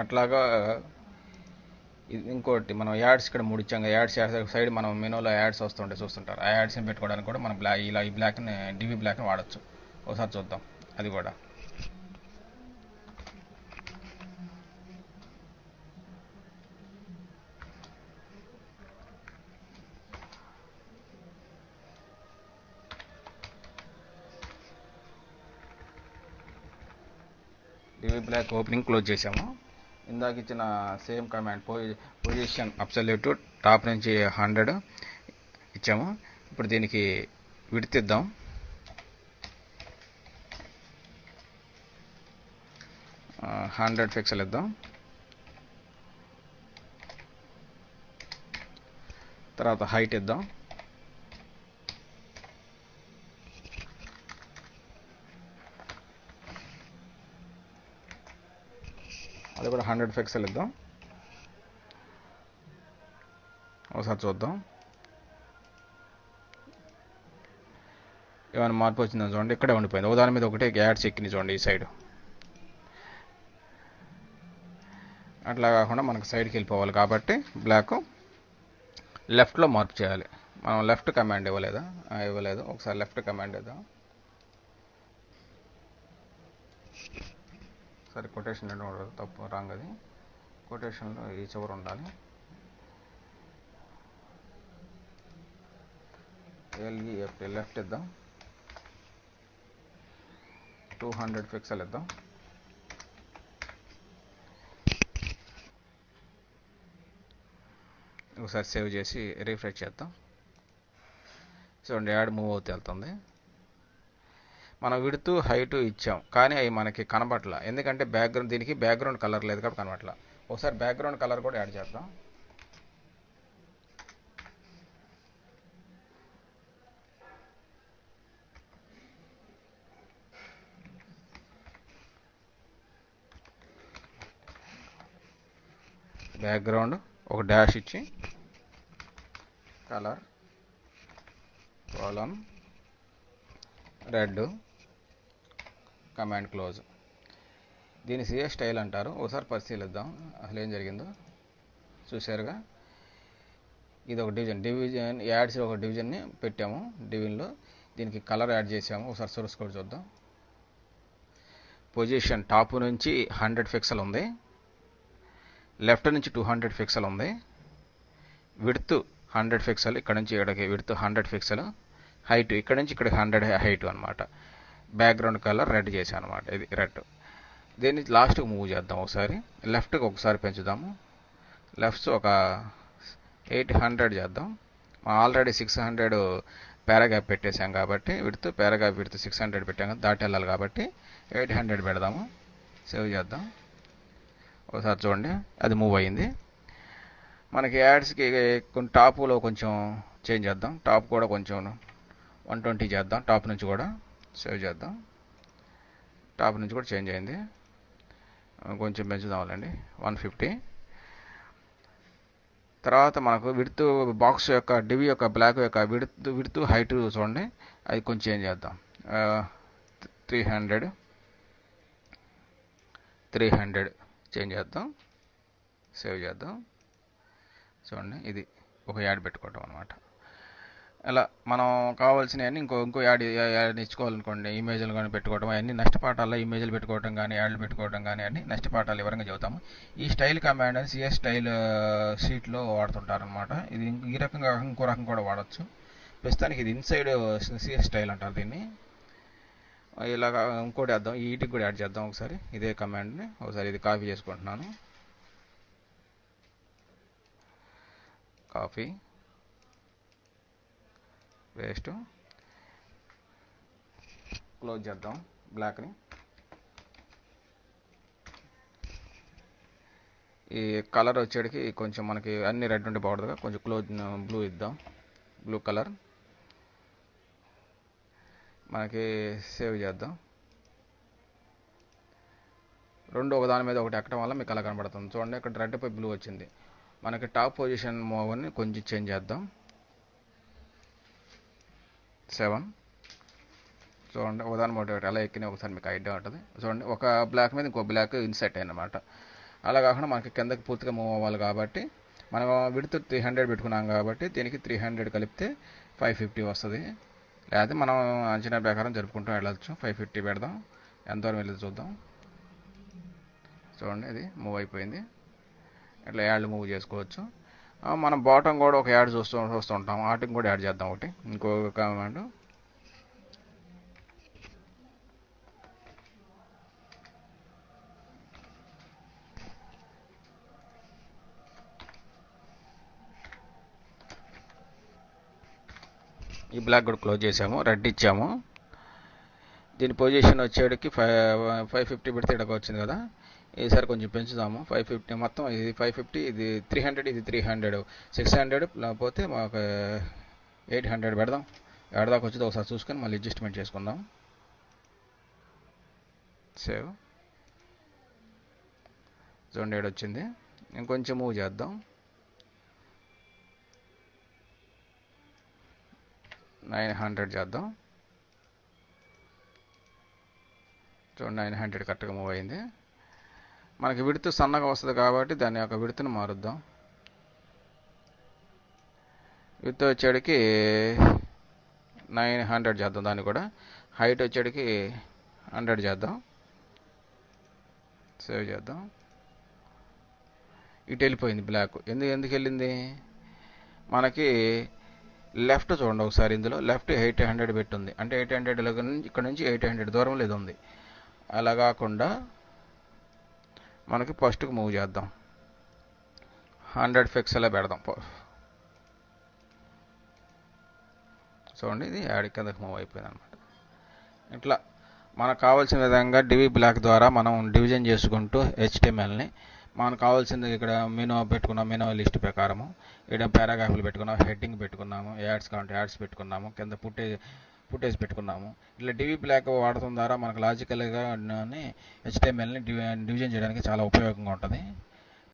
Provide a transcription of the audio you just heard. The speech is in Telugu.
అట్లాగా ఇంకోటి మనం యాడ్స్ ఇక్కడ 3 ఇచ్చాం. యాడ్స్ సైడ్ మనం మెనూలో యాడ్స్ వస్తుంటే చూస్తుంటారు. ఆ యాడ్స్ని పెట్టుకోవడానికి కూడా మనం ఈ బ్లాక్ని డివి బ్లాక్ని వాడచ్చు. ఒకసారి చూద్దాం అది కూడా. డివి బ్లాక్ ఓపెనింగ్ క్లోజ్ చేసాము. ఇందాక ఇచ్చిన same command position absolute top నుంచి 100 ఇచ్చాము. ఇప్పుడు దీనికి విడ్త్ ఇద్దాం. ఆ 100 పిక్సెల్ ఇద్దాం. తర్వాత హైట్ ఇద్దాం. అది కూడా 100 పిక్సెల్ ఇద్దాం. ఒకసారి చూద్దాం ఏమైనా మార్పు వచ్చిందని చూడండి. ఇక్కడే ఉండిపోయింది. ఒకదాని మీద ఒకటే యాడ్స్ ఎక్కినాయి చూడండి ఈ సైడ్. అట్లా కాకుండా మనకు సైడ్కి వెళ్ళిపోవాలి కాబట్టి బ్లాక్ లెఫ్ట్లో మార్పు చేయాలి. మనం లెఫ్ట్ కమాండ్ ఇవ్వలేదు. ఒకసారి లెఫ్ట్ కమాండ్ ఇద్దాం. సరే కొటేషన్ తప్పు రాంగ్. అది కొటేషన్లో ఈ చివర ఉండాలి. లెఫ్ట్ ఇద్దాం. 200 పిక్సెల్ ఇద్దాం. ఒకసారి సేవ్ చేసి రిఫ్రెష్ చేద్దాం. చూడండి యాడ్ మూవ్ అవుతూ వెళ్తుంది. మనం విడుతూ హైట్ ఇచ్చాం కానీ అవి మనకి కనబట్ల. ఎందుకంటే దీనికి బ్యాక్గ్రౌండ్ కలర్ లేదు కాబట్టి కనబట్ల. ఒకసారి బ్యాక్గ్రౌండ్ కలర్ కూడా యాడ్ చేద్దాం. బ్యాక్గ్రౌండ్ ఒక డాష్ ఇచ్చి colour column red command close. దీన్ని సిఎస్ స్టైల్ అంటారు. ఒకసారి పరిశీలిద్దాం అసలు ఏం జరిగిందో. చూసారుగా ఇది ఒక డివిజన్ యాడ్స్ ఒక డివిజన్ని పెట్టాము. డివిజన్లో దీనికి కలర్ యాడ్ చేసాము. ఒకసారి సోర్స్ కోడ్ చూద్దాం. పొజిషన్ టాప్ నుంచి 100 పిక్సెల్ ఉంది. లెఫ్ట్ నుంచి 200 పిక్సెల్ ఉంది. Width 100 pixel. ఇక్కడ నుంచి ఇక్కడికి విడ్త్ 100 పిక్సెల్. హైట్ ఇక్కడ నుంచి ఇక్కడికి 100 హైట్ అనమాట. బ్యాక్గ్రౌండ్ కలర్ రెడ్ చేశాను అనమాట. ఇది రెడ్. దీన్ని లాస్ట్కి మూవ్ చేద్దాం. ఒకసారి లెఫ్ట్కి ఒకసారి పెంచుదాము. లెఫ్ట్స్ ఒక 800 చేద్దాం. ఆల్రెడీ 600 పారాగ్రాఫ్ పెట్టేశాం కాబట్టి పారాగ్రాఫ్ విడ్త్ 600 పెట్టాం కదా, దాటి వెళ్ళాలి కాబట్టి 800 పెడదాము. సేవ్ చేద్దాం. ఒకసారి చూడండి అది మూవ్ అయ్యింది. మనకి యాడ్స్కి కొన్ని టాప్లో కొంచెం చేంజ్ చేద్దాం. టాప్ కూడా కొంచెం 120 చేద్దాం. టాప్ నుంచి కూడా సేవ్ చేద్దాం. టాప్ నుంచి కూడా చేంజ్ అయింది. కొంచెం పెంచుదామండి 150. తర్వాత మనకు విడ్త్ బాక్స్ యొక్క డివి యొక్క బ్లాక్ యొక్క విడ్త్ హైట్ చూడండి అది కొంచెం చేంజ్ చేద్దాం. 300 చేంజ్ చేద్దాం. సేవ్ చేద్దాం. చూడండి ఇది ఒక యాడ్ పెట్టుకోవటం అనమాట. అలా మనం కావాల్సినవన్నీ ఇంకో యాడ్ ఇచ్చుకోవాలనుకోండి. ఇమేజ్లు కానీ పెట్టుకోవడం అన్ని నష్టపాఠాల్లో ఇమేజ్లు పెట్టుకోవడం కానీ యాడ్లు పెట్టుకోవడం కానీ అన్ని నష్టపాఠాలు వివరంగా చెబుతాము. ఈ స్టైల్ కమాండ్ అని సిఎస్ స్టైల్ షీట్లో వాడుతుంటారనమాట. ఇది ఈ రకంగా ఇంకో రకం కూడా వాడచ్చు. ప్రస్తుతానికి ఇది ఇన్సైడ్ సిఎస్ స్టైల్ అంటారు దీన్ని. ఇలాగా ఇంకోటి వేద్దాం. వీటికి కూడా యాడ్ చేద్దాం ఒకసారి ఇదే కమాండ్ని. ఒకసారి ఇది కాపీ చేసుకుంటున్నాను. కాపీ పేస్ట్ క్లోజ్ చేద్దాం బ్లాక్ని. ఈ కలర్ వచ్చేటికి కొంచెం మనకి అన్ని రెడ్ ఉంటే బాగుంటుందిగా, కొంచెం బ్లూ ఇద్దాం. బ్లూ కలర్ మనకి సేవ్ చేద్దాం. రెండు ఒకదాని మీద ఒకటి ఎక్కడం వల్ల మీకు అలా కనబడుతుంది. చూడండి ఇక్కడ రెడ్ పై బ్లూ వచ్చింది. మనకి టాప్ పొజిషన్ మూవ్ని కొంచెం చేంజ్ చేద్దాం. 7 చూడండి ఒకదాని ఒకటి ఎలా ఎక్కినా ఒకసారి మీకు ఐడియా ఉంటుంది. చూడండి ఒక బ్లాక్ మీద ఇంకో బ్లాక్ ఇన్సెట్ అన్నమాట. అలా కాకుండా మనకి కిందకి పూర్తిగా మూవ్ అవ్వాలి కాబట్టి మనం విడ్త్ 300 పెట్టుకున్నాం కాబట్టి దీనికి 300 కలిపితే 550 వస్తుంది. లేకపోతే మనం అంచనా ప్రకారం జరుపుకుంటూ వెళ్ళచ్చు. 550 పెడదాం, ఎంతవరకు వెళ్ళి చూద్దాం. చూడండి ఇది మూవ్ అయిపోయింది. ఇట్లా యాడ్లు మూవ్ చేసుకోవచ్చు. మనం బాటం కూడా ఒక యాడ్ చూస్తుంటాం, వాటికి కూడా యాడ్ చేద్దాం. ఒకటి ఇంకొక కామెంట్ ఈ బ్లాక్ కూడా క్లోజ్ చేసాము, రెడ్ ఇచ్చాము. దీని పొజిషన్ వచ్చేటికి 550 పెడితే ఇక్కడికి వచ్చింది కదా. ఈసారి కొంచెం పెంచుదాము. 550 మొత్తం ఇది 550, ఇది 300, ఇది 300, 600 లేకపోతే మాకు 800 పెడదాం. ఎడదాకా వచ్చింది ఒకసారి చూసుకొని మళ్ళీ అడ్జస్ట్మెంట్ చేసుకుందాం. సేవ్. చూడండి 7 వచ్చింది. ఇంకొంచెం మూవ్ చేద్దాం. 900 చేద్దాం. చూడండి 900 కరెక్ట్గా మూవ్ అయింది. మనకి విడ్త్ సన్నగా వస్తుంది కాబట్టి దాని యొక్క విడ్త్ను మారుద్దాం. విడ్త్ వచ్చేటికి 900 చేద్దాం. దాన్ని కూడా హైట్ వచ్చేటికి 100 చేద్దాం. సేవ్ చేద్దాం. ఇటు వెళ్ళిపోయింది బ్లాక్. ఎందుకు వెళ్ళింది? మనకి లెఫ్ట్ చూడండి ఒకసారి. ఇందులో లెఫ్ట్ 800 పెట్టుంది, అంటే 800 ఇక్కడ నుంచి 800 దూరంలో ఇది ఉంది. అలా కాకుండా మనకి ఫస్ట్కి మూవ్ చేద్దాం. 100 పిక్సెల్ పెడదాం. చూడండి ఇది యాడ్ కిందకి మూవ్ అయిపోయింది అనమాట. ఇట్లా మనకు కావాల్సిన విధంగా డివి బ్లాక్ ద్వారా మనం డివిజన్ చేసుకుంటూ HTMLని మనకు కావాల్సింది ఇక్కడ మెనూ పెట్టుకున్నాం. మెనూ లిస్ట్ ప్రకారము ఇక్కడ పారాగ్రాఫ్లు పెట్టుకున్నాం, హెడ్డింగ్ పెట్టుకున్నాము, యాడ్స్ కావాలంటే యాడ్స్ పెట్టుకున్నాము, కింద ఫుటేజ్ పెట్టుకున్నాము. ఇట్లా డివి బ్లాక్ వాడటం ద్వారా మనకు లాజికల్గా HTMLని డివిజన్ చేయడానికి చాలా ఉపయోగంగా ఉంటుంది.